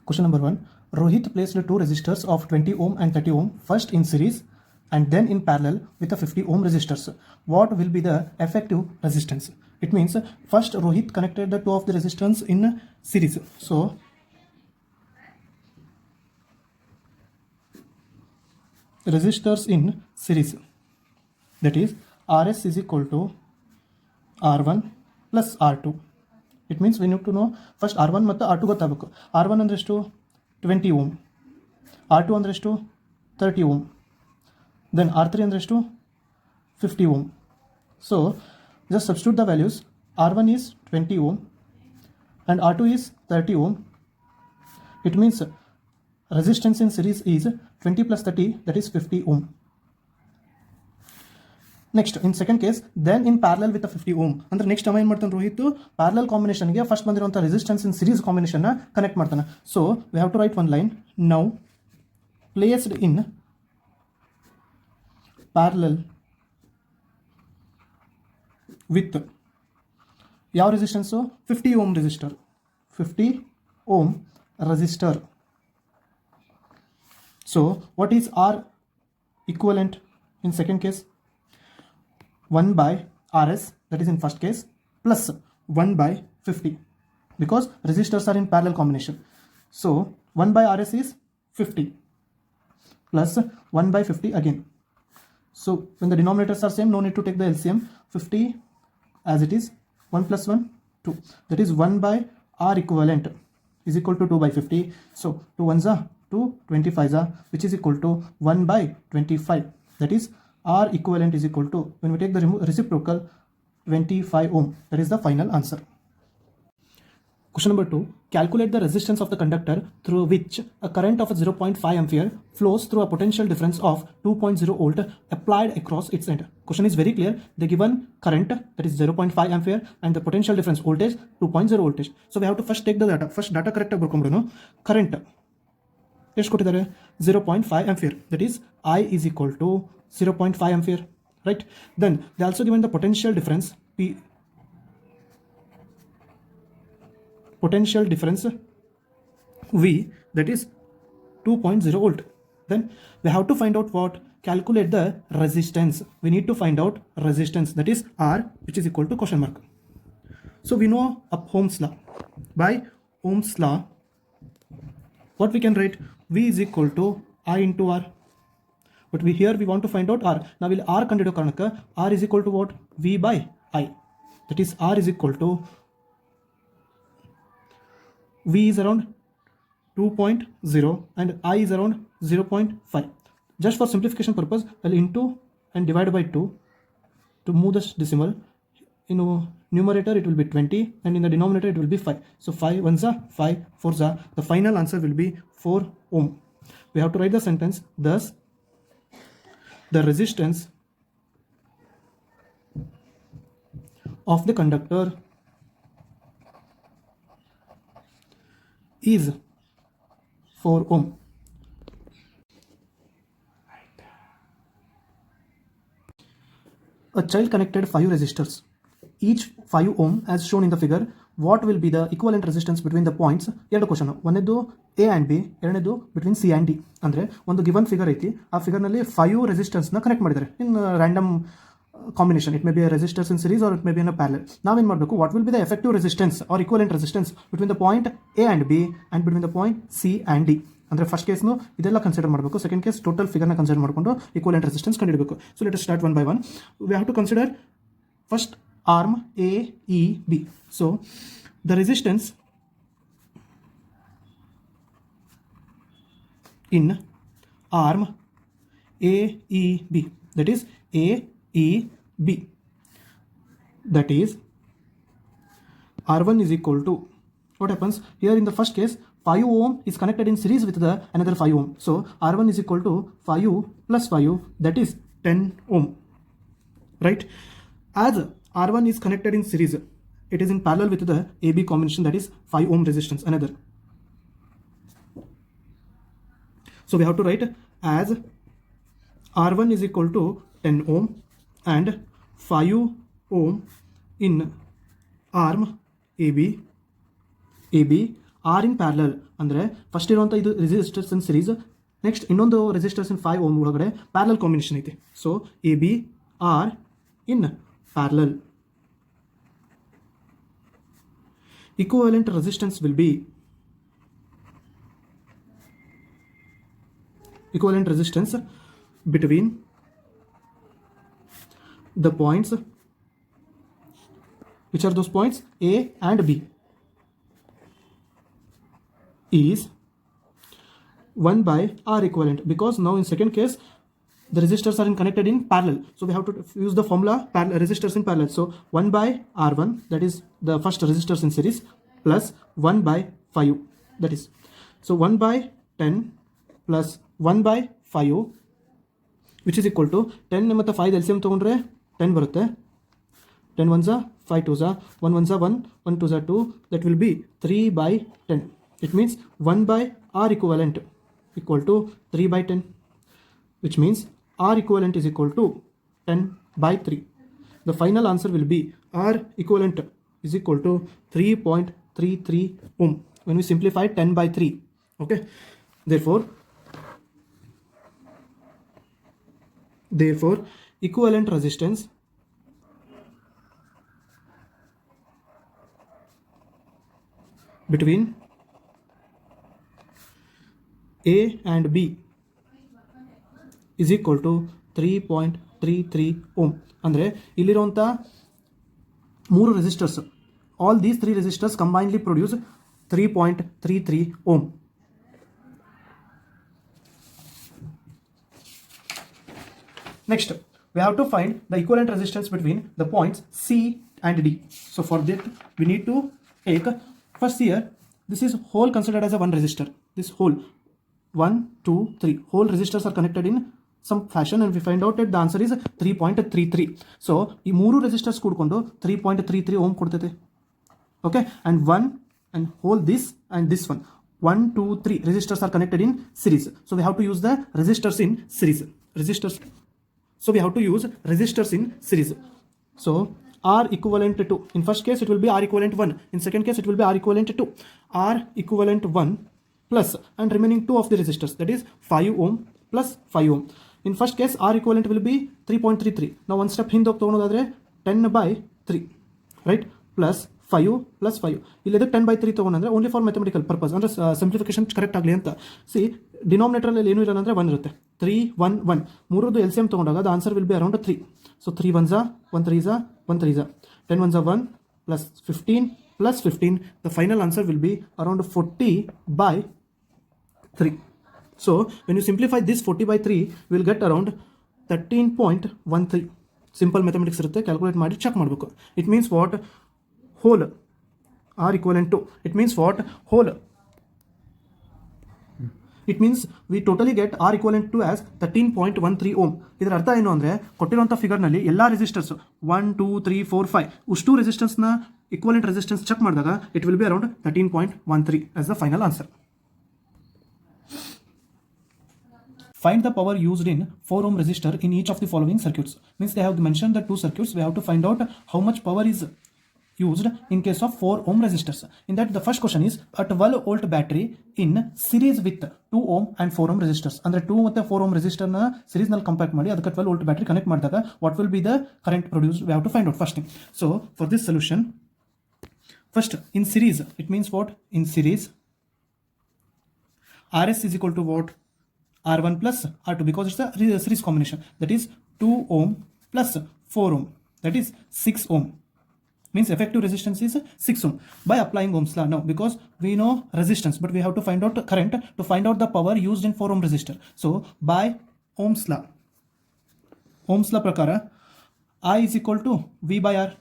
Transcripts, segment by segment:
Question number 1. Rohit placed two resistors of 20 ohm and 30 ohm first in series and then in parallel with the 50 ohm resistors. What will be the effective resistance? It means first Rohit connected the two of the resistors in series. So resistors in series, that is Rs is equal to R1 plus R2. It means we need to know first R1 ಮತ್ತು R2 ಗೊತ್ತಾಗಬೇಕು. R1 ಅಂದ್ರೆ ಎಷ್ಟು 20 ohm, R2 ಅಂದ್ರೆ ಎಷ್ಟು 30 ohm, then R3 ಅಂದ್ರೆ ಎಷ್ಟು 50 ohm. So just substitute the values. R1 is 20 ohm and R2 is 30 ohm. It means resistance in series is 20 plus 30, that is 50 ohm. Next, in second case, then in parallel with the 50 ohm. ಅಂದ್ರೆ next ಅವ ಏನು ಮಾಡ್ತಾನೆ Rohit, parallel ಕಾಂಬಿನೇಷನ್ಗೆ first ಬಂದಿರುವಂಥ resistance in series ಕಾಂಬಿನೇಷನ್ನ connect ಮಾಡ್ತಾನೆ. So we have to write one line. Now placed in parallel with ಯಾವ resistance 50 ohm resistor, 50 ohm resistor. So what is R equivalent in second case? 1 by Rs, that is in first case, plus 1 by 50, because resistors are in parallel combination. So 1 by Rs is 50 plus 1 by 50 again. So when the denominators are same, no need to take the LCM. 50 as it is, 1 plus 1 2, that is 1 by R equivalent is equal to 2 by 50. So 2 ones are 2, 25 are, which is equal to 1 by 25, that is R equivalent is equal to, when we take the reciprocal, 25 ohm. That is the final answer. Question number 2. Calculate the resistance of the conductor through which a current of 0.5 ampere flows through a potential difference of 2.0 volt applied across its end. Question is very clear. The given current, that is 0.5 ampere, and the potential difference voltage 2.0 voltage. So we have to first take the data. First data correct ಆಗಿ ಬರ್ಕೊಂಡ್ಬಿಡೋಣ. Current ಎಷ್ಟು ಕೊಟ್ಟಿದ್ದಾರೆ 0.5 ampere, that is I is equal to 0.5 ampere, right? Then they also given the potential difference P, potential difference V, that is 2.0 volt. Then we have to find out what, calculate the resistance. We need to find out resistance, that is R, which is equal to question mark. So we know of Ohm's law. By Ohm's law, what we can write, V is equal to I into R. But here we want to find out R. Now we'll R ಕಂಡುಹಿಡಿಯೋ ಕಾರಣಕ್ಕೆ R is equal to what? V by I. That is R is equal to, V is around 2.0 and I is around 0.5. Just for simplification purpose, I'll into and divide by 2 to move this decimal. In numerator it will be 20 and in the denominator it will be 5. So 5 ones are 5, 4s are. The final answer will be 4 ohm. We have to write the sentence, thus the resistance of the conductor is 4 ohm. A child connected 5 resistors, each 5 ohm as shown in the figure. What will be the equivalent resistance between the points? ಎರಡು question, ಒಂದೇದು A and B, ಎರಡನೇದು between C and D. ಅಂದರೆ ಒಂದು given figure ಐತಿ, ಆ ಫಿಗರ್ನಲ್ಲಿ 5 ರೆಸಿಸ್ಟರ್ಸ್ನ connect ಮಾಡಿದ್ದಾರೆ in random combination. It may be resistors in series or it may be in parallel. ನಾವೇನು ಮಾಡಬೇಕು, what will be the effective resistance or equivalent resistance between the point A and B and between the point C and D. ಅಂದರೆ first ಕೇಸ್ನು ಇದೆಲ್ಲ consider ಮಾಡಬೇಕು, second case total ಫಿಗರ್ನ consider ಮಾಡಿಕೊಂಡು equivalent resistance ಕಂಡುಹಿಡಬೇಕು. So let us start one by one. We have to consider first arm A, E, B. So the resistance in arm A, E, B, that is A, E, B, that is R1 is equal to, what happens here in the first case, 5 ohm is connected in series with the another 5 ohm. So R1 is equal to 5 plus 5, that is 10 ohm, right? As R1 is connected in series, it is in parallel with the AB combination, that is 5 ohm resistance another. So we have to write as R1 is equal to 10 ohm and 5 ohm in arm AB R in parallel ಅಂದರೆ first ಇರುವಂಥ ಇದು resistors in series, next ಇನ್ನೊಂದು resistors in 5 ohm ಒಳಗಡೆ parallel combination ಐತಿ. So A B R in parallel. Equivalent resistance will be equivalent resistance between the points, which are those points A and B, is 1 by R equivalent, because now in second case the resistors are connected in parallel, so we have to use the formula resistors in parallel. So 1 by R1, that is the first resistors in series, plus 1 by 5, that is, so 1 by 10 plus 1 by 5, which is equal to 10 ಮತ್ತು 5 LCM ತಗೊಂಡ್ರೆ 10 ಬರುತ್ತೆ. 10 ones are 5 twos are 1 ones are 1, 1 twos are 2, that will be 3 by 10. It means 1 by R equivalent equal to 3 by 10, which means R equivalent is equal to 10 by 3. The final answer will be R equivalent is equal to 3.33 ohm when we simplify 10 by 3. Okay, therefore equivalent resistance between A and B is equal to 3.33 ohm. ಅಂದರೆ ಇಲ್ಲಿರುವಂಥ 3 resistors, all these 3 resistors combinedly produce 3.33 ohm. Next, we have to find the equivalent resistance between the points C and D. So for that, we need to take, first here, this is whole considered as a one resistor. This whole 1, 2, 3 whole resistors are connected in some fashion, and we find out that the answer is 3.33. So ಈ 3 resistors ಕೂಡಿಕೊಂಡು 3.33 ohm ಕೊಡ್ತೈತೆ. Okay, and one and whole this and this one, 1, 2, 3 resistors are connected in series. So we have to use the resistors in series. So we have to use resistors in series. So R equivalent to, in first case it will be R equivalent 1, in second case it will be R equivalent 2. R equivalent 1 plus and remaining 2 of the resistors, that is 5 ohm plus 5 ohm. In first case R equivalent will be 3.33. Now one step ಹಿಂದೆ ತಗೊಳ್ಳೋದಾದ್ರೆ 10 by 3, right, plus 5 plus 5. ಇಲ್ಲಿ 10 by 3 ತಗೊಂಡ್ರೆ only for mathematical purpose, ಅಂದರೆ simplification correct ಆಗಲಿ ಅಂತ. C ಡಿನಾಮಿನೇಟರಲ್ಲಿ ಏನೂ ಇಲ್ಲ ಅಂದರೆ 1 ಇರುತ್ತೆ. 3, 1, 1 ಮೂರದ್ದು LCM ತಗೊಂಡಾಗ the answer will be around 3. So 3 1s are 1 3s are 1 3s are 10 1s are 1 plus 15 plus 15. The final answer will be around 40 by 3. So when you simplify this 40 by 3, we will get around 13.13. Simple mathematics ಇರುತ್ತೆ, calculate ಮಾಡಿ check ಮಾಡಬೇಕು. It means what? Whole R equivalent to, it means what? Whole, it means we totally get R equivalent to as 13.13 ohm. ಇದರ ಅರ್ಥ ಏನು ಅಂದರೆ ಕೊಟ್ಟಿರುವಂಥ ಫಿಗರ್ನಲ್ಲಿ ಎಲ್ಲ resistors 1, 2, 3, 4, 5 ಉಷ್ಟು ರೆಸಿಸ್ಟೆನ್ಸ್ನ equivalent resistance check ಮಾಡಿದಾಗ it will be around 13.13 as the final answer. Find the power used in 4 ohm resistor in each of the following circuits. Means they have mentioned the 2 circuits. We have to find out how much power is used in case of 4 ohm resistors. In that, the first question is a 12 volt battery in series with 2 ohm and 4 ohm resistors. Andre 2 ಮತ್ತು 4 ohm resistor na series ನಲ್ಲಿ compare ಮಾಡಿ ಅದಕ್ಕೆ 12 volt battery connect ಮಾಡಿದಾಗ what will be the current produced? We have to find out first thing. So for this solution, first in series, it means what? In series, RS is equal to what? R1 plus R2, because it's a series combination. That is 2 ohm plus 4 ohm, that is 6 ohm. Means effective resistance is 6 ohm by applying Ohm's law. Now because we know resistance, but we have to find out current to find out the power used in 4 ohm resistor. So by Ohm's law prakara, I is equal to V by R,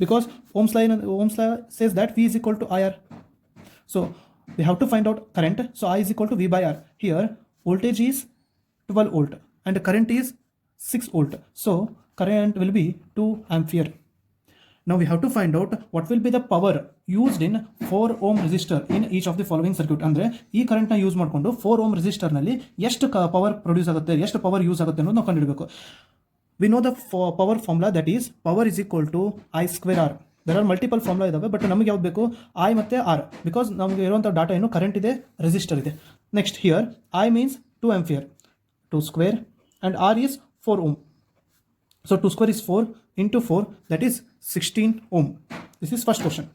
because Ohm's law says that V is equal to IR. So we have to find out current. So I is equal to V by R. Here voltage is 12 volt and current is 6 volt. So current will be 2 ampere. Now we have to find out what will be the power used in 4 ohm resistor in each of the following circuit. ಅಂದ್ರೆ ಈ current ನ use ಮಾಡಿಕೊಂಡು 4 ohm resistor ನಲ್ಲಿ ಎಷ್ಟು power produce ಆಗುತ್ತೆ, ಎಷ್ಟು power use ಆಗುತ್ತೆ ಅನ್ನೋದು ನಾವು ಕಂಡುಹಿಡಬೇಕು. We know the power formula, that is power is equal to I square R. There are multiple formula ಇದಾವೆ, ಬಟ್ ನಮಗೆ ಯಾವ್ದು ಬೇಕು ಐ ಮತ್ತು ಆರ್, ಬಿಕಾಸ್ ನಮಗೆ ಇರುವಂಥ ಡಾಟಾ ಏನು ಕರೆಂಟ್ ಇದೆ, ರೆಸಿಸ್ಟರ್ ಇದೆ. Next here I means 2 ampere, 2 square, and R is 4 ohm. So 2 square is 4 into 4, that is 16 ohm. This is first question.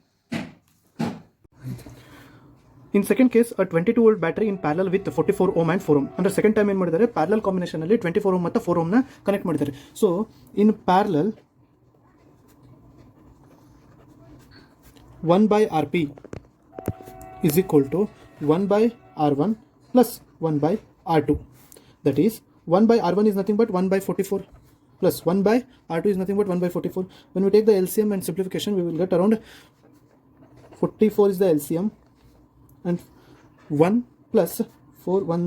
In second case, a 22 volt battery in parallel with 44 ohm and 4 ohm. Under second time ಏನು ಮಾಡಿದ್ದಾರೆ, parallel combination ಅಲ್ಲಿ 24 ohm ಮತ್ತು 4 ohm ನ connect ಮಾಡಿದ್ದಾರೆ. So in parallel 1 by Rp is equal to 1 by R1 plus 1 by R2. That is 1 by R1 is nothing but 1 by 44 plus 1 by R2 is nothing but 1 by 44. When we take the LCM and simplification, we will get around 44 is the LCM, and 1 plus 4, 1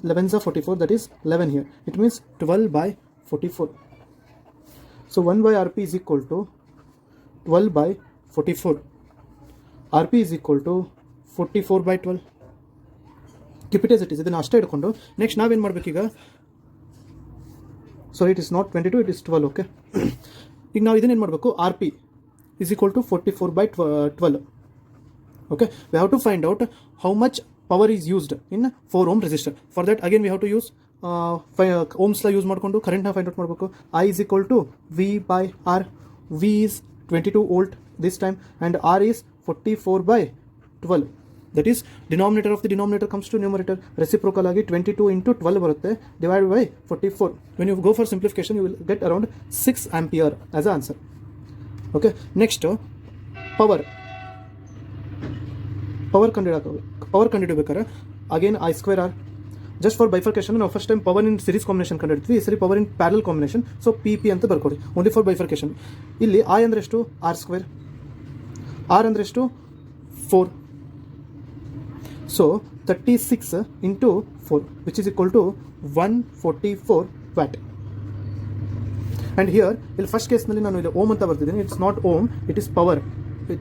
11s are 44, that is 11 here. It means 12 by 44. So 1 by Rp is equal to 12 by 44. Rp is equal to 44 by 12. Keep it as it is. ಇದನ್ನು ಅಷ್ಟೇ ಇಟ್ಕೊಂಡು next ನಾವೇನು ಮಾಡಬೇಕೀಗ, so it is not 22, it is 12. Okay, ಈಗ ನಾವು ಇದನ್ನೇನು ಮಾಡಬೇಕು, R P is equal to 44 by 12. Okay, we have to find out how much power is used in 4 ohm resistor. For that again we have to use Ohm's law use ಮಾಡಿಕೊಂಡು ಕರೆಂಟ್ನ find out ಮಾಡಬೇಕು. I is equal to V by R. V is 22 volt this time, and R is 44 by 12. That is denominator of the denominator comes to numerator. Reciprocal agi 22 into 12 barutte, divided by 44. When you go for simplification, you will get around 6 ampere as an answer. Okay, next power ಕಂಡುಹಿಡಿಯಬೇಕಾದ್ರೆ again I square r. Just for bifurcation, ನಾವು first time power in series combination ಕಂಡುಹಿಡ್ತೀವಿ, ಈ ಸರಿ power in parallel combination. So P P ಅಂತ ಬರ್ಕೊಡಿ, only for bifurcation. ಇಲ್ಲಿ I ಅಂದ್ರೆ ಎಷ್ಟು, ಆರ್ ಸ್ಕ್ವೇರ್, ಆರ್ ಅಂದ್ರೆ ಎಷ್ಟು 4. So 36 into 4, which is equal to 144 watt. And here in first case nalli nanu ile ohm anta bartidini, it's not ohm, it is power,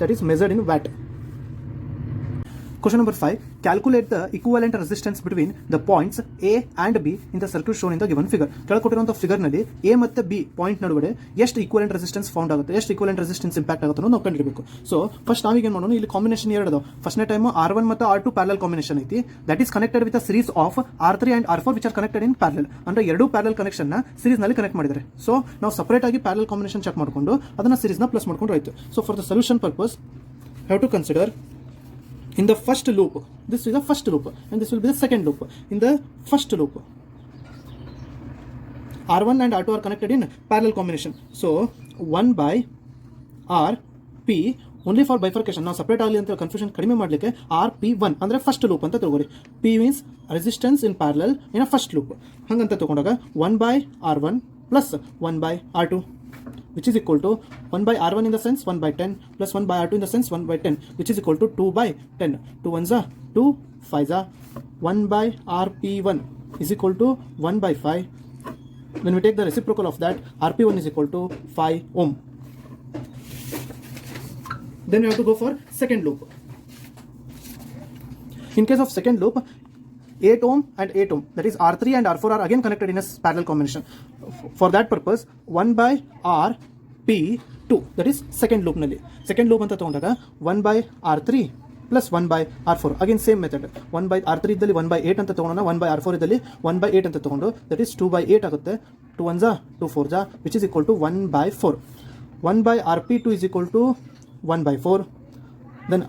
that is measured in watt. Question number 5. Calculate the equivalent resistance between the points A and B in the circuit shown in the given figure. ಕೆಳಕೊಟ್ಟಿರುವಂಥ figure ನಲ್ಲಿ A ಮತ್ತು B point ನಡುವೆ ಎಷ್ಟು equivalent resistance found ಆಗುತ್ತೆ, ಎಷ್ಟು equivalent resistance impact ಆಗುತ್ತೆ ಅನ್ನೋದು ನಾವು ಕಂಡುಹಿಡಬೇಕು. ಸೊ ಫಸ್ಟ್ ನಾವೀಗ ಏನು ಮಾಡೋಣ, ಇಲ್ಲಿ ಕಾಂಬಿನೇಷನ್ ಎರಡು ಅದಾವ. ಫಸ್ಟ್ನೇ ಟೈಮ್ R1 ಮತ್ತು R2 ಪ್ಯಾರಲಲ್ ಕಾಂಬಿನೇಷನ್ ಐತಿ, that is connected with a series of R3 and R4 which are connected in parallel. ಅಂದ್ರೆ ಎರಡು ಪ್ಯಾರಲಲ್ ಕನೆಕ್ಷನ್ ನ ಸೀರೀಸ್ ನಲ್ಲಿ ಕನೆಕ್ಟ್ ಮಾಡಿದ್ದಾರೆ. ಸೊ ನಾವು ಸಪರೇಟ್ ಆಗಿ ಪ್ಯಾರಲಲ್ ಕಾಂಬಿನೇಷನ್ ಚೆಕ್ ಮಾಡಿಕೊಂಡು ಅದನ್ನ ಸೀರೀಸ್ ನ ಪ್ಲಸ್ ಮಾಡ್ಕೊಂಡು ಆಯ್ತು. So for the solution purpose have to consider in the first loop, this is the first loop and this will be the second loop. In the first loop, R1 and R2 are connected in parallel combination. So 1 by Rp, only for bifurcation. Now separate agli anta confusion kadime madlikke Rp1 andre first loop anta tagori. P means resistance in parallel in a first loop. Hanganta tagondaga 1 by R1 plus 1 by R2, which is equal to 1 by R1 in the sense 1 by 10 plus 1 by R2 in the sense 1 by 10, which is equal to 2 by 10. 2 1s are 2, 5s are 1 by Rp1 is equal to 1 by 5. When we take the reciprocal of that, Rp1 is equal to 5 ohm. Then we have to go for second loop. In case of second loop, 8 ohm and 8 ohm, that is R3 and R4 are again connected in a parallel combination. For that purpose 1 by Rp2, that is second loop nalli. Second loop anta tagondaga 1 by R3 plus 1 by R4, again same method. 1 by R3 iddalli 1 by 8 anta ತಗೊಂಡೋಣ, 1 by R4 ಇದ್ದಲ್ಲಿ 1 by 8 ಅಂತ ತಗೊಂಡು, that is 2 by 8 ಆಗುತ್ತೆ. 2 1s are 2 4s are, which is equal to 1 by 4. 1 by Rp2 is equal to 1 by 4. Then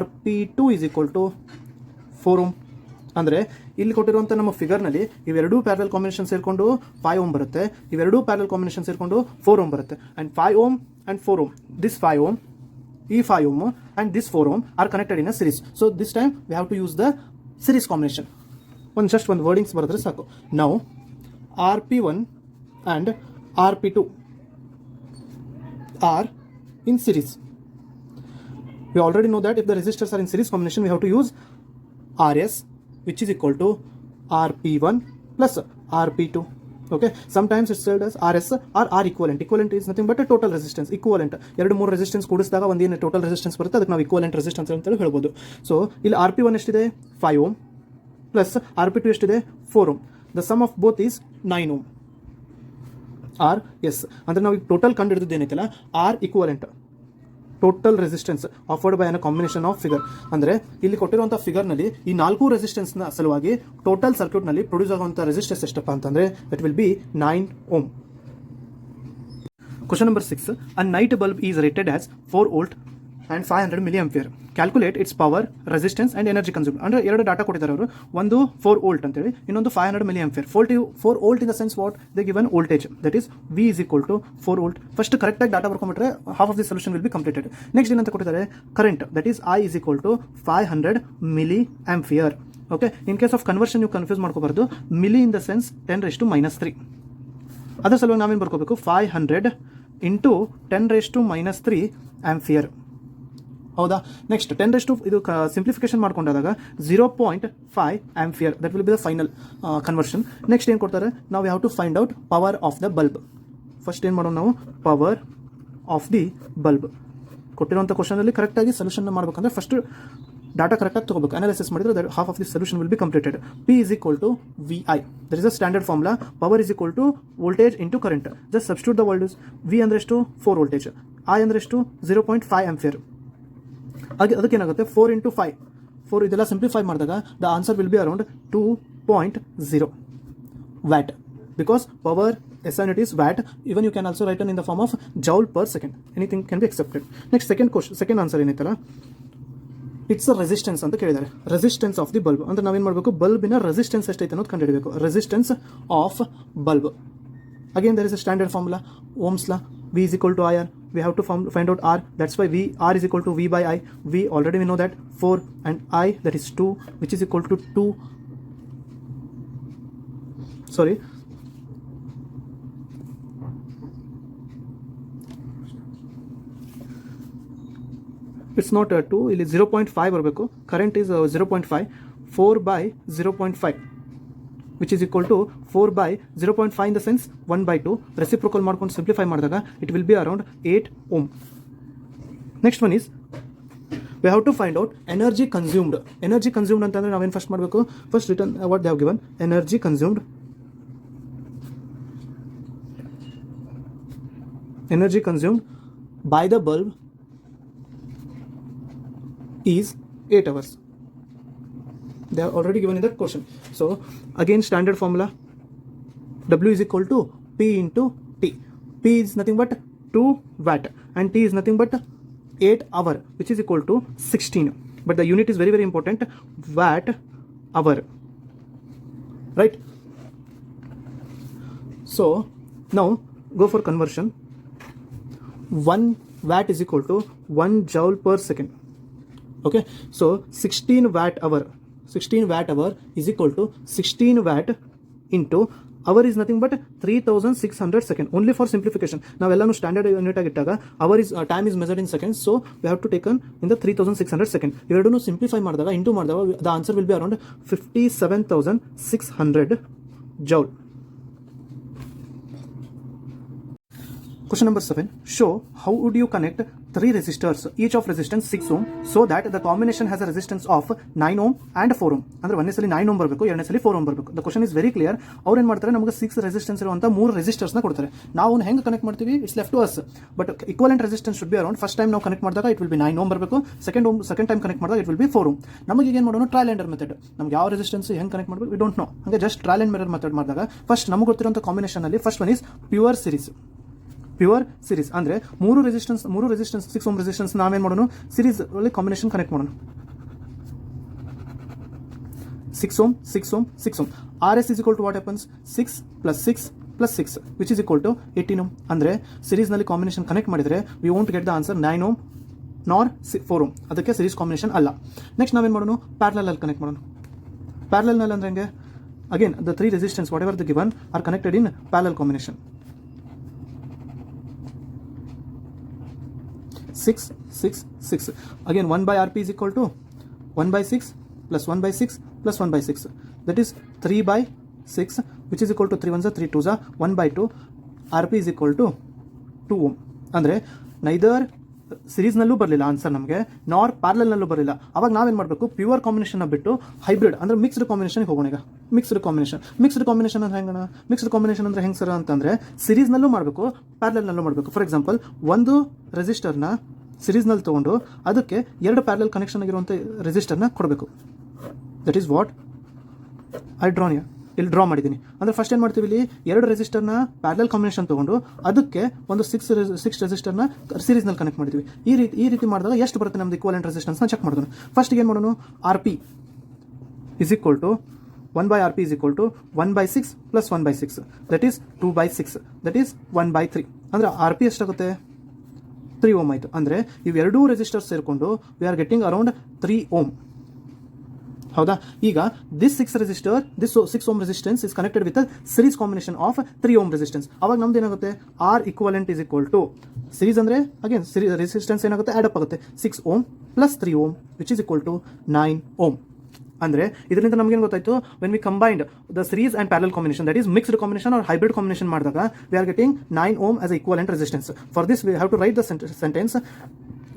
Rp2 is equal to 4 ohm. ಅಂದರೆ ಇಲ್ಲಿ ಕೊಟ್ಟಿರುವಂಥ ನಮ್ಮ ಫಿಗರ್ನಲ್ಲಿ ಇವೆರಡೂ parallel combination ಸೇರಿಕೊಂಡು 5 ohm ಬರುತ್ತೆ, ಇವೆರಡೂ ಪ್ಯಾರಲಲ್ ಕಾಂಬಿನೇಷನ್ ಸೇರಿಕೊಂಡು 4 ohm ಬರುತ್ತೆ. And 5 ohm and 4 ohm, this 5 ohm, ಈ 5 ohm and this 4 ohm are connected in a series. So this time we have to use the series combination. just one wordings ಬರೆದ್ರೆ ಸಾಕು. Now Rp1 and Rp2 are in series. We already know that if the resistors are in series combination, we have to use Rs, which is equal to Rp1 plus Rp2. Okay, sometimes it's said as Rs or R equivalent. Equivalent is nothing but a total resistance. Equivalent ಎರಡು ಮೂರು resistance ಕೂಡಿಸಿದಾಗ ಒಂದೇನು total resistance ಬರುತ್ತೆ, ಅದಕ್ಕೆ ನಾವು equivalent resistance ಅಂತ ಹೇಳ್ಬೋದು. So ಇಲ್ಲಿ Rp1 ಎಷ್ಟಿದೆ 5 ohm ಪ್ಲಸ್ Rp2 ಎಷ್ಟಿದೆ 4 ohm. The sum of both is 9 ohm. R S ಅಂದರೆ ನಾವು ಈಗ ಟೋಟಲ್ ಕಂಡು ಹಿಡಿದಿದ್ದು ಏನೈತಲ್ಲ R equivalent, total resistance afforded by an combination of figure. ಅಂದರೆ ಇಲ್ಲಿ ಕೊಟ್ಟಿರುವಂಥ ಫಿಗರ್ನಲ್ಲಿ ಈ 4 ರೆಸಿಸ್ಟೆನ್ಸ್ನ ಸಲುವಾಗಿ ಟೋಟಲ್ ಸರ್ಕ್ಯೂಟ್ನಲ್ಲಿ ಪ್ರೊಡ್ಯೂಸ್ ಆಗುವಂಥ ರೆಸಿಸ್ಟೆನ್ಸ್ ಎಷ್ಟಪ್ಪ ಅಂತಂದರೆ it will be 9 ohm. Question number 6. A night bulb is rated as 4 volt and 500 milliampere. Calculate its power, resistance and energy consumed. ಅಂದರೆ ಎರಡು ಡಾಟಾ ಕೊಟ್ಟಿದ್ದಾರೆ ಅವರು. ಒಂದು 4 ವೋಲ್ಟ್ ಅಂತೇಳಿ, ಇನ್ನೊಂದು 500 milliampere. 4 volt in the sense what they given voltage, that is V is equal to 4 volt. First ಕರೆಕ್ಟಾಗಿ data ಬರ್ಕೊಂಡ್ಬಿಟ್ರೆ half of the solution will be completed. Next ಏನಂತ ಕೊಟ್ಟಿದ್ದಾರೆ, current that is I is equal to 500 milliampere. Okay, in case of conversion ನೀವು confuse ಮಾಡ್ಕೋಬಾರ್ದು. Milli in the sense 10⁻³ ಅದರ ಸಲುವಾಗಿ ನಾವೇನು ಬರ್ಕೋಬೇಕು, 500 ಇಂಟು 10⁻³ ಆಂಪಿಯರ್. ಹೌದಾ? ನೆಕ್ಸ್ಟ್ 10 ಇದು ಸಿಂಪ್ಲಿಫಿಕೇಶನ್ ಮಾಡ್ಕೊಂಡಾಗ 0.5 ampere, that will be the final conversion. Next ಏನು ಕೊಡ್ತಾರೆ, ನಾವು have to find out power of the bulb. First ಏನು ಮಾಡೋಣ ನಾವು, ಪವರ್ ಆಫ್ ದಿ ಬಲ್ಬ್. ಕೊಟ್ಟಿರುವಂಥ ಕ್ವಶನಲ್ಲಿ ಕರೆಕ್ಟಾಗಿ ಸೊಲ್ಯೂಷನ್ ಮಾಡಬೇಕಂದ್ರೆ ಫಸ್ಟ್ ಡಾಟಾ ಕರೆಕ್ಟಾಗಿ ತಗೋಬೇಕು. ಅನಾಲಿಸಿಸ್ ಮಾಡಿದ್ರೆ that half of the solution will be completed. P is equal to VI. There is a standard formula. Power is equal to voltage into current. Just substitute the values. V ಅಂದ್ರೆ ಎಷ್ಟು, 4 voltage. I ಅಂದ್ರೆ ಎಷ್ಟು, 0.5 ampere. ಅದಕ್ಕೆ ಏನಾಗುತ್ತೆ, 4 into 5. 4 ಇದೆಲ್ಲ simplify ಮಾಡಿದಾಗ the answer will be around 2.0 watt. Because power SI unit is watt. Even you can also write it in the form of joule per second. Anything can be accepted. Next second question, second answer ಏನೈತಲ್ಲ, it's resistance ಅಂತ ಕೇಳಿದ್ದಾರೆ. Resistance of the bulb ಅಂದ್ರೆ ನಾವೇನು ಮಾಡಬೇಕು, ಬಲ್ಬಿನ resistance ಎಷ್ಟೈತೆ ಅನ್ನೋದು ಕಂಡುಹಿಡಬೇಕು. Resistance of bulb, again there is a standard formula, Ohm's law. V is equal to IR. We have to find out R. That's why R is equal to V by I. V already we know that 4 and I that is 2, which is equal to 2. Sorry. It's not 2, ಇಲ್ಲಿ 0.5 ಬರಬೇಕು. Current is 0.5. 4 by 0.5 which is equal to 4 by 0.5 in the sense 1/2. Reciprocal ಮಾಡ್ಕೊಂಡು simplify ಮಾಡಿದಾಗ it will be around 8 ohm. Next one is we have to find out energy consumed. Energy consumed ಅಂತಂದ್ರೆ ನಾವೇನು first ಮಾಡಬೇಕು, first return what they have given. Energy consumed, energy consumed by the bulb is 8 hours. They are already given in that question. So again standard formula, W is equal to P into T. P is nothing but 2 watt and T is nothing but 8 hour, which is equal to 16. But the unit is very very important, watt hour, right? So now go for conversion. 1 watt is equal to 1 joule per second. Okay, so 16 watt hour is equal to 16 watt into hour is nothing but 3600 second. Only for simplification, ನಾವೆಲ್ಲನೂ standard unit ಆಗಿಟ್ಟಾಗ hour is time is measured in seconds, so we have to take in the 3600 second. ಇವೆರಡನ್ನು simplify ಮಾಡಿದಾಗ into ಮಾಡಿದಾಗ the answer will be around 57,600 joule. Question number 7. Show how would you connect 3 resistors, each of resistance 6 ohm, so that the combination has a resistance of 9 ohm and 4 ohm. ಅಂದ್ರೆ ಒಂದೇ ಸಲ 9 ohm ಬರಬೇಕು, ಎರಡನೇ ಸಲ 4 ohm ಬರಬೇಕು. The question is very clear. ಅವ್ರು ಏನು ಮಾಡ್ತಾರೆ, ನಮಗೆ 6 ರೆಸಿಸ್ಟೆನ್ಸ್ ಇರುವಂಥ 3 ರೆಸಿಸ್ಟರ್ಸ್ನ ಕೊಡ್ತಾರೆ. ನಾವು ಹೆಂಗೆ ಕನೆಕ್ಟ್ ಮಾಡ್ತೀವಿ, it's left to us. But equivalent resistance should be around, first time ನಾವು ಕನೆಕ್ಟ್ ಮಾಡಿದಾಗ ಇಟ್ ವಿಲ್ ಬಿ 9 ohm ಬರಬೇಕು, ಸೆಕೆಂಡ್ ಟೈಮ್ ಕನೆಕ್ಟ್ ಮಾಡಿದಾಗ ಇಟ್ ವಿಲ್ ಬಿ 4 ohm. ನಮಗೆ ಏನು ಮಾಡೋಣ, ಟ್ರಯಲ್ ಆ್ಯಂಡ್ ಎರರ್ ಮೆಥಡ್. ನಮ್ಗೆ ಯಾವ ರೆಸಿಸ್ಟೆನ್ಸ್ ಹೆಂಗೆ ಕನೆಕ್ಟ್ ಮಾಡಬೇಕು ವಿ ಡೋಂಟ್ ನೋ. ಹಾಗೆ just trial and error method ಮಾಡಿದಾಗ ಫಸ್ಟ್ ನಮಗೆ ಗೊತ್ತಿರುವಂಥ ಕಾಂಬಿನೇಷನಲ್ಲಿ first one is pure series. Pure series ಅಂದರೆ 3 ರೆಸಿಸ್ಟೆನ್ಸ್ 6 ಓಮ್ ರೆಸಿಸ್ಟೆನ್ಸ್ ನಾವೇನು ಮಾಡೋಣ, ಸೀರೀಸ್ ಅಲ್ಲಿ ಕಾಂಬಿನೇಷನ್ ಕನೆಕ್ಟ್ ಮಾಡೋಣ. 6 ohm 6 ohm 6 ohm. RS is equal to what happens, 6 plus 6 plus 6 which is equal to 18 ohm. ಅಂದರೆ ಸೀರೀಸ್ನಲ್ಲಿ ಕಾಂಬಿನೇಷನ್ ಕನೆಕ್ಟ್ ಮಾಡಿದರೆ we won't get the answer 9 ohm ನಾರ್ 4 ohm. ಅದಕ್ಕೆ series combination ಅಲ್ಲ. Next ನಾವೇನು ಮಾಡೋಣ, parallel ಅಲ್ಲಿ connect ಮಾಡೋಣ. ಪ್ಯಾರಲಲ್ ನಲ್ಲಿ ಅಂದರೆ ಹೆಂಗೆ, again the 3 resistance what ever the given R connected in parallel combination. 6 6 6. Again 1 by RP is equal to 1 by 6 plus 1 by 6 plus 1 by 6. That is 3 by 6 which is equal to 3 1s 3 2s 1 by 2. RP is equal to 2 ohm. ಅಂದರೆ neither ಸೀರೀಸ್ನಲ್ಲೂ ಬರಲಿಲ್ಲ answer ನಮಗೆ, ನಾರ್ ಪ್ಯಾರಲಲ್ನಲ್ಲೂ ಬರಲಿಲ್ಲ. ಅವಾಗ ನಾವೇನು ಮಾಡಬೇಕು, pure ಕಾಂಬಿನೇಷನ್ನ ಬಿಟ್ಟು hybrid ಅಂದರೆ ಮಿಕ್ಸ್ಡ್ ಕಾಂಬಿನೇಷನ್ಗೆ ಹೋಗೋಣ. ಈಗ ಮಿಕ್ಸ್ಡ್ ಕಾಂಬಿನೇಷನ್ ಅಂದ್ರೆ ಹೆಂಗಣ, ಮಿಕ್ಸ್ಡ್ ಕಾಂಬಿನೇಷನ್ ಅಂದರೆ ಹೆಂಗೆ ಸರ್ ಅಂತಂದರೆ ಸೀರೀಸ್ನಲ್ಲೂ ಮಾಡಬೇಕು ಪ್ಯಾರಲಲ್ನಲ್ಲೂ ಮಾಡಬೇಕು. ಫಾರ್ ಎಕ್ಸಾಂಪಲ್ ಒಂದು ರೆಸಿಸ್ಟರ್ನ ಸಿರೀಸ್ನಲ್ಲಿ ತೊಗೊಂಡು ಅದಕ್ಕೆ ಎರಡು ಪ್ಯಾರಲಲ್ ಕನೆಕ್ಷನ್ ಆಗಿರುವಂಥ ರೆಸಿಸ್ಟರ್ನ ಕೊಡಬೇಕು. That is what I drawn ಇಲ್ಲಿ ಡ್ರಾ ಮಾಡಿದ್ದೀನಿ. ಅಂದರೆ ಫಸ್ಟ್ ಏನು ಮಾಡ್ತೀವಿ, ಇಲ್ಲಿ ಎರಡು ರೆಸಿಸ್ಟರ್ನ ಪ್ಯಾರಲಲ್ ಕಾಂಬಿನೇಷನ್ ತೊಗೊಂಡು ಅದಕ್ಕೆ ಒಂದು ಸಿಕ್ಸ್ ರೆಸಿಸ್ಟರ್ನ ಸೀರೀಸ್ನಲ್ಲಿ ಕನೆಕ್ಟ್ ಮಾಡ್ತೀವಿ. ಈ ರೀತಿ ಮಾಡಿದಾಗ ಎಷ್ಟು ಬರುತ್ತೆ ನಮ್ದು ಈಕ್ವಲೆಂಟ್ ರೆಸಿಸ್ಟೆನ್ಸ್ನ ಚೆಕ್ ಮಾಡೋಣ. ಫಸ್ಟಿಗೆ ಏನು ಮಾಡೋಣ, R P is equal to 1/RP is equal to 1/6 plus 1/6, that is 2/6, that is 1/3. ಅಂದರೆ RP ಎಷ್ಟಾಗುತ್ತೆ, 3 ಓಮ್ ಆಯಿತು. ಅಂದರೆ ಇವೆರಡೂ ರೆಸಿಸ್ಟರ್ಸ್ ಸೇರಿಕೊಂಡು we are getting around 3 ohm. ಹೌದಾ? ಈಗ this 6 ohm resistance is connected with series combination of 3 ohm resistance. ಅವಾಗ ನಮ್ದು ಏನಾಗುತ್ತೆ, R equivalent is equal to series ಅಂದರೆ ಅಗೇನ್ ರೆಸಿಸ್ಟೆನ್ಸ್ ಏನಾಗುತ್ತೆ, ಆಡ್ ಅಪ್ ಆಗುತ್ತೆ. 6 ohm plus 3 ohm which is equal to 9 ohm. ಅಂದರೆ ಇದರಿಂದ ನಮಗೇನು ಗೊತ್ತಾಯಿತು, when we combined the series and parallel combination, that is mixed combination or hybrid combination ಮಾಡಿದಾಗ we are getting 9 ohm as equivalent resistance. For this we have to write the sentence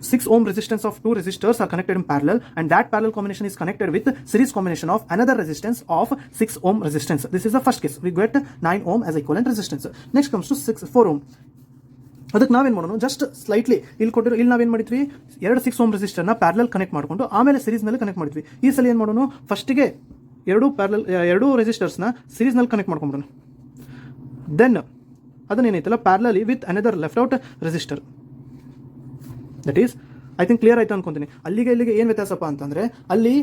6 ohm resistance of two resistors are connected in parallel, and that parallel combination is connected with series combination of another resistance of 6 ohm resistance. This is the first case. We get 9 ohm as equivalent resistance. Next comes to 4 ohm. ಅದಕ್ಕೆ ನಾವೇನು ಮಾಡೋಣ, just slightly ಇಲ್ಲಿ ನಾವೇನು ಮಾಡಿದ್ವಿ, ಎರಡು 6 ohm ರೆಸಿಸ್ಟರ್ನ parallel connect ಮಾಡಿಕೊಂಡು ಆಮೇಲೆ ಸೀರೀಸ್ನಲ್ಲಿ connect ಮಾಡಿದ್ವಿ. ಈ ಸಲ ಏನು ಮಾಡೋಣ, ಫಸ್ಟಿಗೆ ಎರಡು ರೆಸಿಸ್ಟರ್ಸ್ನ ಸೀರೀಸ್ನಲ್ಲಿ ಕನೆಕ್ಟ್ ಮಾಡ್ಕೊಂಬಿಡೋಣ. ದೆನ್ ಅದನ್ನೇನೈತಲ್ಲ parallelly with another left out resistor. That is I think clear ಆಯಿತು ಅನ್ಕೊಂತೀನಿ. ಅಲ್ಲಿಗೆ ಇಲ್ಲಿಗೆ ಏನು ವ್ಯತ್ಯಾಸಪ್ಪ ಅಂತಂದರೆ, ಅಲ್ಲಿ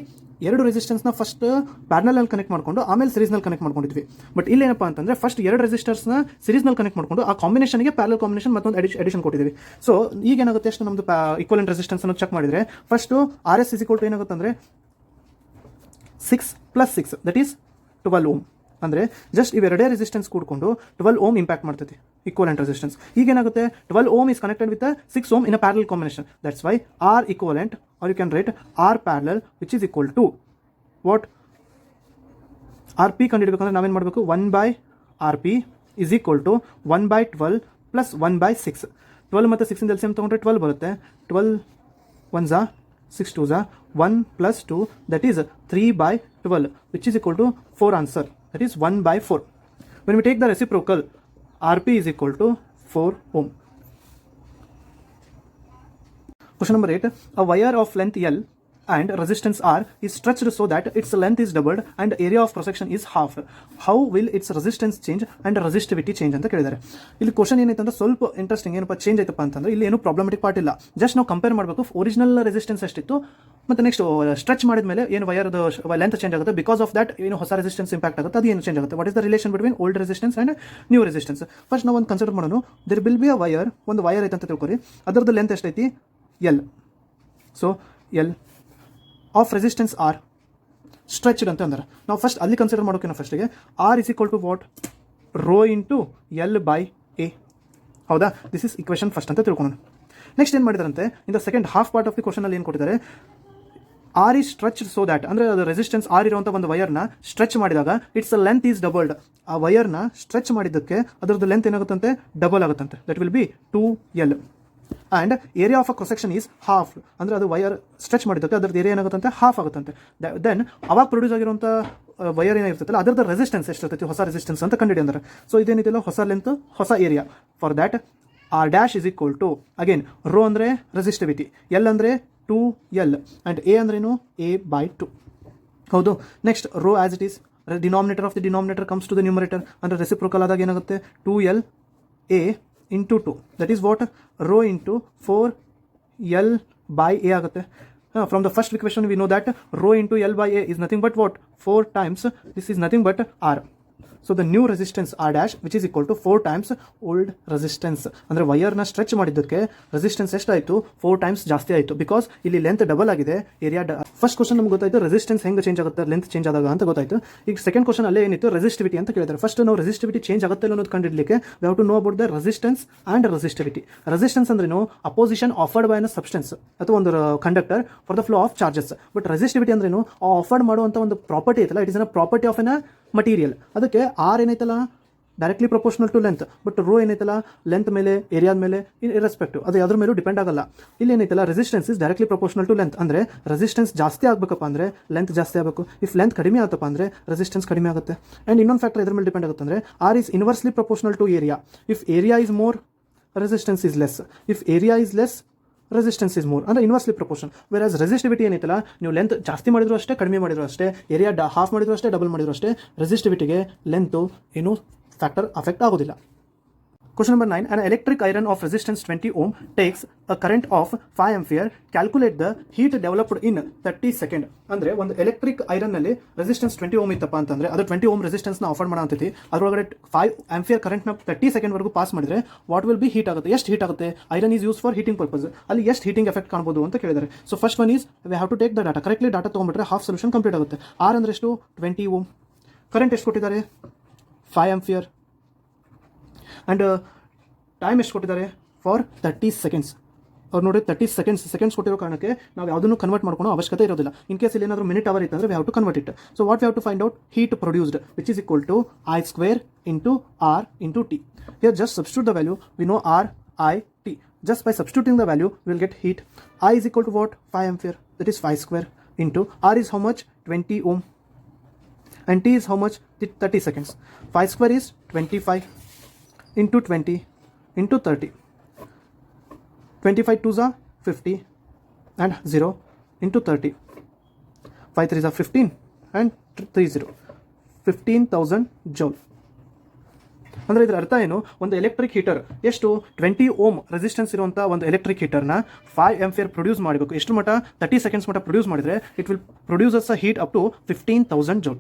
ಎರಡು ರೆಸಿಸ್ಟೆನ್ಸ್ನ ಫಸ್ಟ್ ಪ್ಯಾರಲಲ್ಲಿ ಕನೆಕ್ಟ್ ಮಾಡಿಕೊಂಡು ಆಮೇಲೆ ಸೀರೀಸ್ನಲ್ಲಿ ಕನೆಕ್ಟ್ ಮಾಡ್ಕೊಂಡಿದ್ವಿ. ಬಟ್ ಇಲ್ಲಿ ಏನಪ್ಪ ಅಂತಂದರೆ, ಫಸ್ಟ್ ಎರಡು ರೆಸಿಸ್ಟರ್ಸ್ನ ಸೀರೀಸ್ನಲ್ಲಿ ಕನೆಕ್ಟ್ ಮಾಡಿಕೊಂಡು ಆ ಕಾಂಬಿನೇಷನ್ಗೆ ಪ್ಯಾರಲಲ್ ಕಾಂಬಿನೇಷನ್ ಮತ್ತೊಂದು ಅಡಿಷನ್ ಕೊಟ್ಟಿದ್ದೀವಿ. ಸೊ ಈಗ ಏನಾಗುತ್ತೆ, ಅಷ್ಟು ನಮ್ಮದು ಈಕ್ವಲೆಂಟ್ ರೆಸಿಸ್ಟೆನ್ಸ್ ಅನ್ನು ಚೆಕ್ ಮಾಡಿದರೆ first R S is equal to ಏನಾಗುತ್ತೆ ಅಂದರೆ 6 + 6 ದಟ್ ಈಸ್ 12 ಓಮ್. ಅಂದರೆ ಜಸ್ಟ್ ಇವೆರಡೇ ರೆಸಿಸ್ಟೆನ್ಸ್ ಕೂಡ್ಕೊಂಡು 12 ಓಮ್ ಇಂಪ್ಯಾಕ್ಟ್ ಮಾಡ್ತೈತಿ ಈಕ್ವಲೆಂಟ್ ರೆಸಿಸ್ಟೆನ್ಸ್. ಈಗ ಏನಾಗುತ್ತೆ, 12 ohm is connected with 6 ohm in a parallel combination. That's why R equivalent R you can write R parallel which is equal to what, R P ಕಂಡುಹಿಡಬೇಕಂದ್ರೆ ನಾವೇನು ಮಾಡಬೇಕು, 1/RP is equal to 1/12 plus 1/6. 12 ಮತ್ತು 6 LCM ತೊಗೊಂಡ್ರೆ 12 ಬರುತ್ತೆ. 12 1s 6 2s 1 plus 2 that is 3/12 which is equal to 4 answer, that is 1/4. When we take the reciprocal, RP is equal to 4 ohm. Question number 8. A wire of length L and resistance R is stretched so that its length is doubled and area of cross section is half. How will its resistance change and resistivity change ಅಂತ ಕೇಳಿದ್ದಾರೆ. ಇಲ್ಲಿ question ಏನೈತೆ ಅಂದ್ರೆ ಸ್ವಲ್ಪ interesting, ಏನಪ್ಪ change ಆಯ್ತಪ್ಪ ಅಂತಂದ್ರೆ ಇಲ್ಲಿ ಏನು ಪ್ರಾಬ್ಲಮೆಟಿಕ್ ಪಾರ್ಟ್ ಇಲ್ಲ. ಜಸ್ಟ್ ನಾವು ಕಂಪೇರ್ ಮಾಡಬೇಕು ಒರಿಜಿನಲ್ ರೆಸಿಸ್ಟೆನ್ಸ್ ಎಷ್ಟಿತ್ತು ಮತ್ತು ನೆಕ್ಸ್ಟ್ ಸ್ಟ್ರೆಚ್ ಮಾಡಿದ ಮೇಲೆ ಏನು ವೈರ್ದು ಲೆಂತ್ ಚೇಂಜ್ ಆಗುತ್ತೆ. ಬಿಕಾಸ್ ಆಫ್ ದಟ್ ಏನು ಹೊಸ ರೆಸಿಸ್ಟೆನ್ಸ್ ಇಂಪ್ಯಾಕ್ಟ್ ಆಗುತ್ತೆ, ಅದು ಏನು ಚೇಂಜ್ ಆಗುತ್ತೆ. What is the relation between old resistance and new resistance. First ನಾವು ಒಂದು ಕನ್ಸಿಡರ್ ಮಾಡೋಣ. There will be a wire, ಒಂದು ವೈರ್ ಐತೆ ಅಂತ ತಿಳ್ಕೊರಿ. ಅದರದ್ದು ಲೆಂತ್ ಎಷ್ಟೈತಿ, L. So L of resistance R stretched ಅಂತ ಅಂದ್ರೆ ನಾವು ಫಸ್ಟ್ ಅಲ್ಲಿ ಕನ್ಸಿಡರ್ ಮಾಡೋಕೆ ಫಸ್ಟಿಗೆ R is equal to what, rho into L/A. ಹೌದಾ? ದಿಸ್ ಇಸ್ ಇಕ್ವೇಷನ್ ಫಸ್ಟ್ ಅಂತ ತಿಳ್ಕೊಳ್ಳೋಣ. ನೆಕ್ಸ್ಟ್ ಏನು ಮಾಡಿದಾರಂತೆ, in the second half part of the ಕ್ವಶನಲ್ಲಿ ಏನು ಕೊಟ್ಟಿದ್ದಾರೆ, R is stretched so that, ಅಂದರೆ ಅದು ರೆಸಿಸ್ಟೆನ್ಸ್ ಆರ್ ಇರುವಂಥ ಒಂದು ವೈರ್ನ ಸ್ಟ್ರೆಚ್ ಮಾಡಿದಾಗ it's a length is doubled. ಆ ವೈರ್ನ ಸ್ಟ್ರೆಚ್ ಮಾಡಿದ್ದಕ್ಕೆ ಅದರದ್ದು ಲೆಂತ್ ಏನಾಗುತ್ತಂತೆ, ಡಬಲ್ ಆಗುತ್ತಂತೆ. That will be 2L. And area of a cross section is half. ಅಂದರೆ ಅದು ವೈರ್ ಸ್ಟ್ರೆಚ್ ಮಾಡಿದ್ದಕ್ಕೆ ಅದರದ್ದು ಏರಿಯಾ ಏನಾಗುತ್ತಂತೆ, ಹಾಫ್ ಆಗುತ್ತಂತೆ. ದೆನ್ ಅವಾಗ ಪ್ರೊಡ್ಯೂಸ್ ಆಗಿರುವಂಥ ವೈರ್ ಏನಾಗಿರ್ತೈತಲ್ಲ ಅದರದ್ದು ರೆಸಿಸ್ಟೆನ್ಸ್ ಎಷ್ಟಿರ್ತೈತಿ, ಹೊಸ ರೆಸಿಸ್ಟೆನ್ಸ್ ಅಂತ ಕಂಡುಹಿಡಿ ಅಂದ್ರೆ. ಸೊ ಇದೇನಿದೆಯಲ್ಲ ಹೊಸ ಲೆಂತ್, ಹೊಸ area. For that R dash is equal to again rho ಅಂದರೆ ರೆಸಿಸ್ಟಿವಿಟಿ, ಎಲ್ ಅಂದರೆ 2L ಆ್ಯಂಡ್ ಎ ಅಂದ್ರೇನು, A/2. ಹೌದು. Next rho as it is, denominator of the denominator comes to the numerator. ಅಂದರೆ reciprocal ಆದಾಗ ಏನಾಗುತ್ತೆ, 2LA into 2, that is what, rho into 4L/A ಆಗುತ್ತೆ. From the first equation we know that rho into L/A is nothing but what, 4 times, this is nothing but R. So the new resistance R dash which is equal to 4 times old resistance. ಅಂದರೆ ವೈರ್ನ stretch ಮಾಡಿದ್ದಕ್ಕೆ resistance ಎಷ್ಟಾಯಿತು, 4 times ಜಾಸ್ತಿ ಆಯಿತು. Because ಇಲ್ಲಿ length double ಆಗಿದೆ, area first question ನಮ್ಗೆ ಗೊತ್ತಾಯಿತು resistance ಹೆಂಗೆ ಚೇಂಜ್ ಆಗುತ್ತೆ, ಲೆಂತ್ ಚೇಂಜ್ ಆದಾಗ ಅಂತ ಗೊತ್ತಾಯಿತು. ಈಗ ಸೆಕೆಂಡ್ ಕ್ವಶನ್ ಅಲ್ಲೇ ಏನಿತ್ತು, ರೆಸಿಸ್ಟಿವಿಟಿ ಅಂತ ಕೇಳಿದ್ದಾರೆ. ಫಸ್ಟ್ ನಾವು ರೆಸಿಸ್ಟಿವಿಟಿ ಚೇಂಜ್ ಆಗುತ್ತೆ ಅನ್ನೋದು ಕಂಡಿಡ್ಲಿಕ್ಕೆ we have to know about the resistance and resistivity. Resistance ಅಂದ್ರೇನು, opposition offered by a substance ಅಥವಾ ಒಂದು conductor for the flow of charges. But resistivity ಅಂದ್ರೇನು, ಆ ಆಫರ್ಡ್ ಮಾಡುವಂಥ ಒಂದು ಪ್ರಾಪರ್ಟಿ ಐತಲ್ಲ, it is a property of an material. ಅದಕ್ಕೆ R ಏನೈತಲ್ಲ directly proportional to length, but rho ಏನೈತಲ್ಲ ಲೆಂತ್ ಮೇಲೆ, ಏರಿಯಾದ ಮೇಲೆ ಇರ್ರೆಸ್ಪೆಕ್ಟಿವ್, ಅದು ಅದ್ರ ಮೇಲೂ ಡಿಪೆಂಡ್ ಆಗಲ್ಲ. ಇಲ್ಲಿ ಏನೈತಲ್ಲ resistance is directly proportional to length. ಅಂದರೆ ರೆಸಿಸ್ಟೆನ್ಸ್ ಜಾಸ್ತಿ ಆಗಬೇಕಪ್ಪ ಅಂದರೆ ಲೆಂತ್ ಜಾಸ್ತಿ ಆಗಬೇಕು. ಇಫ್ ಲೆಂತ್ ಕಡಿಮೆ ಆಗುತ್ತಪ್ಪ ಅಂದರೆ ರೆಸಿಸ್ಟೆನ್ಸ್ ಕಡಿಮೆ ಆಗುತ್ತೆ. ಆ್ಯಂಡ್ ಇನ್ನೊಂದು ಫ್ಯಾಕ್ಟರ್ ಇದ್ರ ಮೇಲೆ ಡಿಪೆಂಡ್ ಆಗುತ್ತೆ ಅಂದರೆ R is inversely proportional to area. If area is more, resistance is less. If area is less, resistance is more ಅಂದರೆ ಇನ್ವರ್ಸ್ಲಿ ಪ್ರಪೋರ್ಷನ್. ವೆರಾಸ್ ರೆಸಿಸ್ಟಿವಿಟಿ ಏನೈತಲ್ಲ, ನೀವು ಲೆಂತ್ ಜಾಸ್ತಿ ಮಾಡಿದ್ರು ಅಷ್ಟೇ, ಕಡಿಮೆ ಮಾಡಿದ್ರು ಅಷ್ಟೇ, ಏರಿಯಾ ಹಾಫ್ ಮಾಡಿದ್ರು ಅಷ್ಟೇ, ಡಬಲ್ ಮಾಡಿದ್ರು ಅಷ್ಟೇ, ರೆಸಿಸ್ಟಿವಿಟಿಗೆ ಲೆಂತು ಏನೂ ಫ್ಯಾಕ್ಟರ್ ಅಫೆಕ್ಟ್ ಆಗೋದಿಲ್ಲ. Question number 9. An electric iron of resistance 20 ohm takes a current of 5 ampere. Calculate the heat developed in 30 second. ಅಂದರೆ ಒಂದು ಎಲೆಕ್ಟ್ರಿಕ್ ಐರನ್ನಲ್ಲಿ ರೆಸಿಸ್ಟೆನ್ಸ್ 20 ಓಮ್ ಇತ್ತಪ್ಪ ಅಂತಂದರೆ ಅದು 20 ಓಮ್ ರೆಸಿಸ್ಟೆನ್ಸ್ನ ಆಫರ್ ಮಾಡೋ ಅಂತೈತಿ. ಅದರೊಳಗಡೆ 5 ಆಂಪಿಯರ್ ಕರೆಂಟ್ನ 30 ಸೆಕೆಂಡ್ವರೆಗೂ ಪಾಸ್ ಮಾಡಿದರೆ ವಾಟ್ ವಿಲ್ ಬಿ ಹೀಟ್ ಆಗುತ್ತೆ, ಎಷ್ಟು ಹೀಟ್ ಆಗುತ್ತೆ. Iron is use for heating purpose. ಅಲ್ಲಿ ಎಷ್ಟು ಹೀಟಿಂಗ್ ಎಫೆಕ್ಟ್ ಕಾಣ್ಬೋದು ಅಂತ ಕೇಳಿದ್ದಾರೆ. So first one is we have to take the data. Correctly data ತೊಗೊಂಡ್ಬಿಟ್ರೆ ಹಾಫ್ ಸೊಲ್ಯೂಷನ್ ಕಂಪ್ಲೀಟ್ ಆಗುತ್ತೆ. ಆರ್ ಅಂದರೆ ಎಷ್ಟು, 20 ಓಮ್. ಕರೆಂಟ್ ಎಷ್ಟು ಕೊಟ್ಟಿದ್ದಾರೆ, 5 ಆಂಪಿಯರ್. ಆ್ಯಂಡ್ ಟೈಮ್ ಎಷ್ಟು ಕೊಟ್ಟಿದ್ದಾರೆ, ಫಾರ್ 30 ಸೆಕೆಂಡ್ಸ್. ಅವ್ರು ನೋಡಿ 30 ಸೆಕೆಂಡ್ಸ್ ಕೊಟ್ಟಿರೋ ಕಾರಣಕ್ಕೆ ನಾವು ಯಾವುದನ್ನು ಕನ್ವರ್ಟ್ ಮಾಡ್ಕೊಳ್ಳೋ ಅವಶ್ಯಕತೆ ಇರೋದಿಲ್ಲ. ಇನ್ ಕೇಸ್ ಇಲ್ಲಿ ಏನಾದರೂ ಮಿನಿಟ್ ಅವರ್ ಇತ್ತಂದರೆ we have to convert it. So what we have to find out, heat produced which is equal to I square into R into T. Here just substitute the value. We know R, I, T. Just by substituting the value we will get heat. I is equal to what, 5 ampere, that is 5 square into R is how much, 20 ohm, and T is how much, 30 seconds. 5 square is 25 into 20 into 30. 25 2s are 50 and 0 into 30. 5 3s are 15 and 3 0. 15,000 joule. ಅಂದರೆ ಇದರ ಅರ್ಥ ಏನು, ಒಂದು electric heater ಎಷ್ಟು 20 ohm resistance ಇರುವಂಥ ಒಂದು electric ಹೀಟರ್ನ 5 ampere produce ಮಾಡಬೇಕು. ಎಷ್ಟು ಮಟ್ಟ, 30 ಸೆಕೆಂಡ್ಸ್ ಮಟ್ಟ ಪ್ರೊಡ್ಯೂಸ್ ಮಾಡಿದರೆ it will produces a heat up to 15,000 joule.